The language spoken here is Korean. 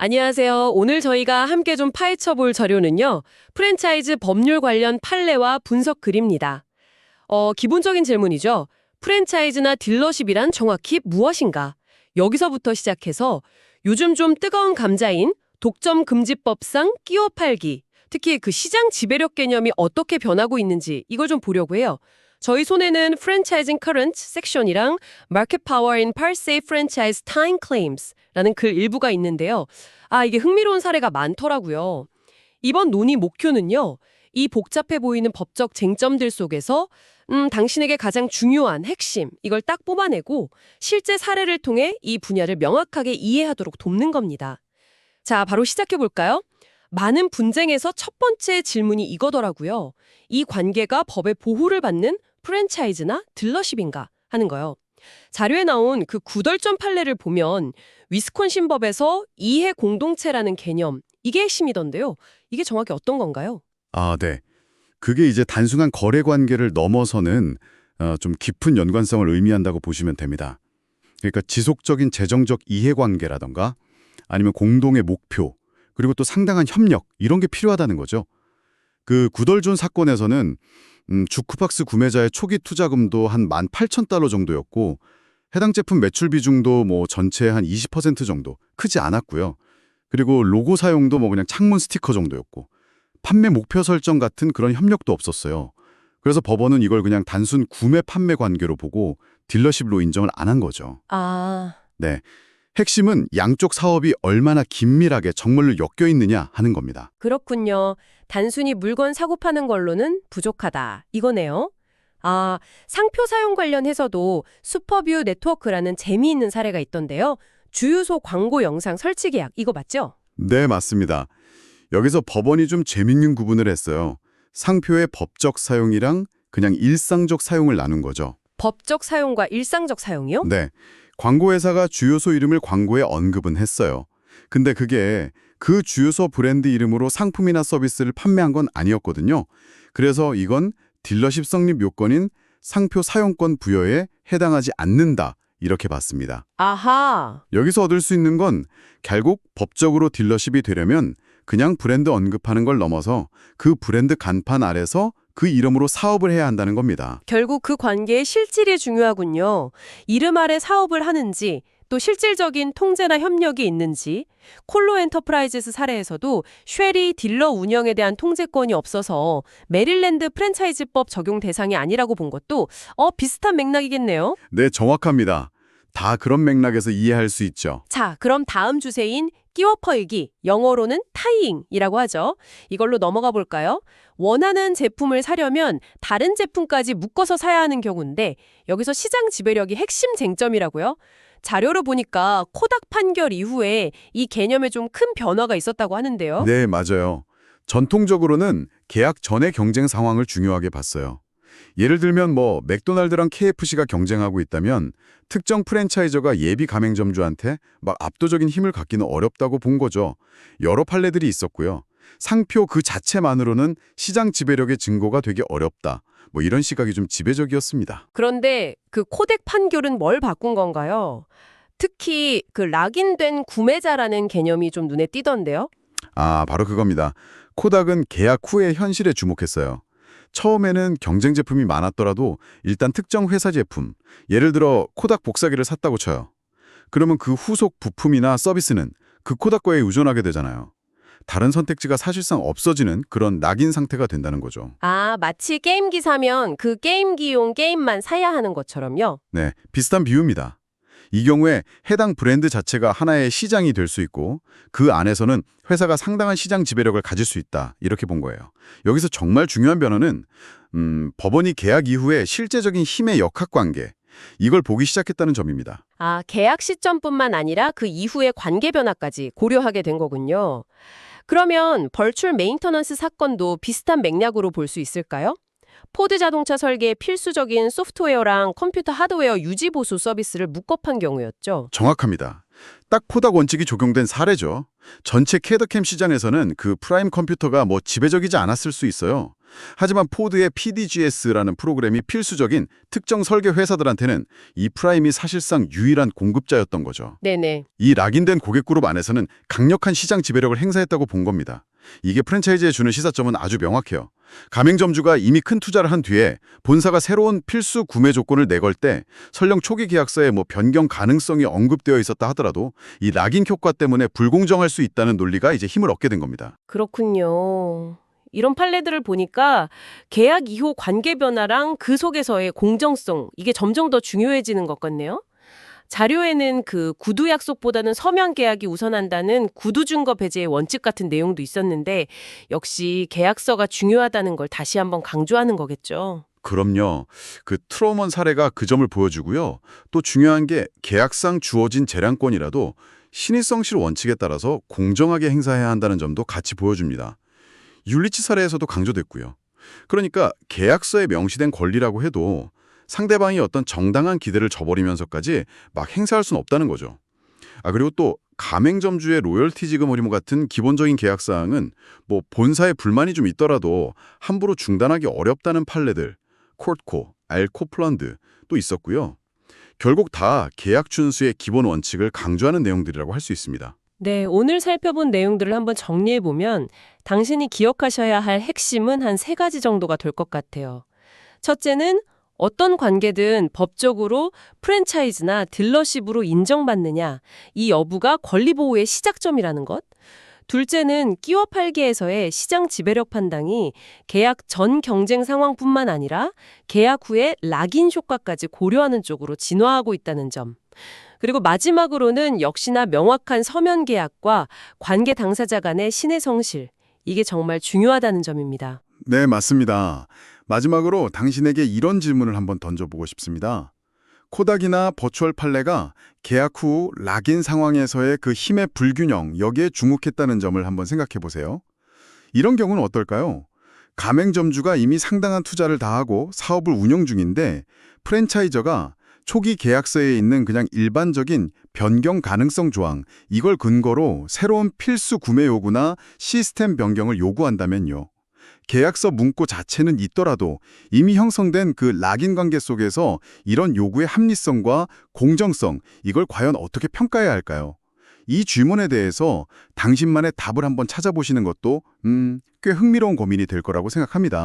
안녕하세요. 오늘 저희가 함께 좀 파헤쳐 볼 자료는요. 프랜차이즈 법률 관련 판례와 분석 글입니다. 기본적인 질문이죠. 프랜차이즈나 딜러십이란 정확히 무엇인가? 여기서부터 시작해서 요즘 좀 뜨거운 감자인 독점금지법상 끼워 팔기, 특히 그 시장 지배력 개념이 어떻게 변하고 있는지 이걸 좀 보려고 해요. 저희 손에는 Franchising Current 섹션이랑 Market Power in Per Se Franchise Time Claims라는 글 일부가 있는데요. 이게 흥미로운 사례가 많더라고요. 이번 논의 목표는요. 이 복잡해 보이는 법적 쟁점들 속에서 당신에게 가장 중요한 핵심, 이걸 딱 뽑아내고 실제 사례를 통해 이 분야를 명확하게 이해하도록 돕는 겁니다. 자, 바로 시작해 볼까요? 많은 분쟁에서 첫 번째 질문이 이거더라고요. 이 관계가 법의 보호를 받는 프랜차이즈나 딜러십인가 하는 거요. 자료에 나온 그 구덜점 판례를 보면 위스콘신 법에서 이해 공동체라는 개념, 이게 핵심이던데요. 이게 정확히 어떤 건가요? 네. 그게 이제 단순한 거래 관계를 넘어서는 좀 깊은 연관성을 의미한다고 보시면 됩니다. 그러니까 지속적인 재정적 이해관계라던가 아니면 공동의 목표, 그리고 또 상당한 협력, 이런 게 필요하다는 거죠. 그 구덜존 사건에서는 주크박스 구매자의 초기 투자금도 한 18,000달러 정도였고 해당 제품 매출 비중도 전체의 한 20% 정도, 크지 않았고요. 그리고 로고 사용도 그냥 창문 스티커 정도였고 판매 목표 설정 같은 그런 협력도 없었어요. 그래서 법원은 이걸 그냥 단순 구매 판매 관계로 보고 딜러십로 인정을 안 한 거죠. 네. 핵심은 양쪽 사업이 얼마나 긴밀하게 정말로 엮여 있느냐 하는 겁니다. 그렇군요. 단순히 물건 사고 파는 걸로는 부족하다. 이거네요. 상표 사용 관련해서도 슈퍼뷰 네트워크라는 재미있는 사례가 있던데요. 주유소 광고 영상 설치 계약, 이거 맞죠? 네, 맞습니다. 여기서 법원이 좀 재밌는 구분을 했어요. 상표의 법적 사용이랑 그냥 일상적 사용을 나눈 거죠. 법적 사용과 일상적 사용이요? 네. 광고회사가 주유소 이름을 광고에 언급은 했어요. 근데 그게 그 주유소 브랜드 이름으로 상품이나 서비스를 판매한 건 아니었거든요. 그래서 이건 딜러십 성립 요건인 상표 사용권 부여에 해당하지 않는다, 이렇게 봤습니다. 아하. 여기서 얻을 수 있는 건 결국 법적으로 딜러십이 되려면 그냥 브랜드 언급하는 걸 넘어서 그 브랜드 간판 아래서 그 이름으로 사업을 해야 한다는 겁니다. 결국 그 관계의 실질이 중요하군요. 이름 아래 사업을 하는지, 또 실질적인 통제나 협력이 있는지. 콜로 엔터프라이즈스 사례에서도 쉐리 딜러 운영에 대한 통제권이 없어서 메릴랜드 프랜차이즈법 적용 대상이 아니라고 본 것도 비슷한 맥락이겠네요. 네, 정확합니다. 다 그런 맥락에서 이해할 수 있죠. 자, 그럼 다음 주제인 끼워 퍼이기, 영어로는 타이잉이라고 하죠. 이걸로 넘어가 볼까요? 원하는 제품을 사려면 다른 제품까지 묶어서 사야 하는 경우인데 여기서 시장 지배력이 핵심 쟁점이라고요? 자료로 보니까 코닥 판결 이후에 이 개념에 좀 큰 변화가 있었다고 하는데요. 네, 맞아요. 전통적으로는 계약 전의 경쟁 상황을 중요하게 봤어요. 예를 들면 맥도날드랑 KFC가 경쟁하고 있다면 특정 프랜차이저가 예비 가맹점주한테 압도적인 힘을 갖기는 어렵다고 본 거죠. 여러 판례들이 있었고요. 상표 그 자체만으로는 시장 지배력의 증거가 되기 어렵다. 이런 시각이 좀 지배적이었습니다. 그런데 그 코덱 판결은 뭘 바꾼 건가요? 특히 그 락인된 구매자라는 개념이 좀 눈에 띄던데요. 바로 그겁니다. 코닥은 계약 후의 현실에 주목했어요. 처음에는 경쟁 제품이 많았더라도 일단 특정 회사 제품, 예를 들어 코닥 복사기를 샀다고 쳐요. 그러면 그 후속 부품이나 서비스는 그 코닥 거에 의존하게 되잖아요. 다른 선택지가 사실상 없어지는 그런 낙인 상태가 된다는 거죠. 마치 게임기 사면 그 게임기용 게임만 사야 하는 것처럼요. 네, 비슷한 비유입니다. 이 경우에 해당 브랜드 자체가 하나의 시장이 될 수 있고 그 안에서는 회사가 상당한 시장 지배력을 가질 수 있다, 이렇게 본 거예요. 여기서 정말 중요한 변화는 법원이 계약 이후에 실제적인 힘의 역학관계, 이걸 보기 시작했다는 점입니다. 계약 시점뿐만 아니라 그 이후의 관계 변화까지 고려하게 된 거군요. 그러면 벌출 메인터넌스 사건도 비슷한 맥락으로 볼 수 있을까요? 포드 자동차 설계에 필수적인 소프트웨어랑 컴퓨터 하드웨어 유지 보수 서비스를 묶어 판 경우였죠. 정확합니다. 딱 포닥 원칙이 적용된 사례죠. 전체 캐드캠 시장에서는 그 프라임 컴퓨터가 지배적이지 않았을 수 있어요. 하지만 포드의 PDGS라는 프로그램이 필수적인 특정 설계 회사들한테는 이 프라임이 사실상 유일한 공급자였던 거죠. 네네. 이 락인된 고객 그룹 안에서는 강력한 시장 지배력을 행사했다고 본 겁니다. 이게 프랜차이즈에 주는 시사점은 아주 명확해요. 가맹점주가 이미 큰 투자를 한 뒤에 본사가 새로운 필수 구매 조건을 내걸 때 설령 초기 계약서에 변경 가능성이 언급되어 있었다 하더라도 이 락인 효과 때문에 불공정할 수 있다는 논리가 이제 힘을 얻게 된 겁니다. 그렇군요. 이런 판례들을 보니까 계약 이후 관계 변화랑 그 속에서의 공정성, 이게 점점 더 중요해지는 것 같네요. 자료에는 그 구두 약속보다는 서면 계약이 우선한다는 구두 증거 배제의 원칙 같은 내용도 있었는데 역시 계약서가 중요하다는 걸 다시 한번 강조하는 거겠죠. 그럼요. 그 트로먼 사례가 그 점을 보여주고요. 또 중요한 게 계약상 주어진 재량권이라도 신의성실 원칙에 따라서 공정하게 행사해야 한다는 점도 같이 보여줍니다. 율리치 사례에서도 강조됐고요. 그러니까 계약서에 명시된 권리라고 해도 상대방이 어떤 정당한 기대를 저버리면서까지 막 행사할 수는 없다는 거죠. 그리고 또 가맹점주의 로열티 지급 의무 같은 기본적인 계약 사항은 본사에 불만이 좀 있더라도 함부로 중단하기 어렵다는 판례들, 콜트코, 알코플런드 또 있었고요. 결국 다 계약 준수의 기본 원칙을 강조하는 내용들이라고 할 수 있습니다. 네, 오늘 살펴본 내용들을 한번 정리해보면 당신이 기억하셔야 할 핵심은 한 3가지 정도가 될 것 같아요. 첫째는 어떤 관계든 법적으로 프랜차이즈나 딜러십으로 인정받느냐, 이 여부가 권리 보호의 시작점이라는 것. 둘째는 끼워 팔기에서의 시장 지배력 판단이 계약 전 경쟁 상황뿐만 아니라 계약 후의 락인 효과까지 고려하는 쪽으로 진화하고 있다는 점. 그리고 마지막으로는 역시나 명확한 서면 계약과 관계 당사자 간의 신의 성실. 이게 정말 중요하다는 점입니다. 네, 맞습니다. 마지막으로 당신에게 이런 질문을 한번 던져보고 싶습니다. 코닥이나 버추얼 판례가 계약 후 락인 상황에서의 그 힘의 불균형, 여기에 주목했다는 점을 한번 생각해 보세요. 이런 경우는 어떨까요? 가맹점주가 이미 상당한 투자를 다하고 사업을 운영 중인데 프랜차이저가 초기 계약서에 있는 그냥 일반적인 변경 가능성 조항, 이걸 근거로 새로운 필수 구매 요구나 시스템 변경을 요구한다면요. 계약서 문구 자체는 있더라도 이미 형성된 그 락인 관계 속에서 이런 요구의 합리성과 공정성, 이걸 과연 어떻게 평가해야 할까요? 이 질문에 대해서 당신만의 답을 한번 찾아보시는 것도 꽤 흥미로운 고민이 될 거라고 생각합니다.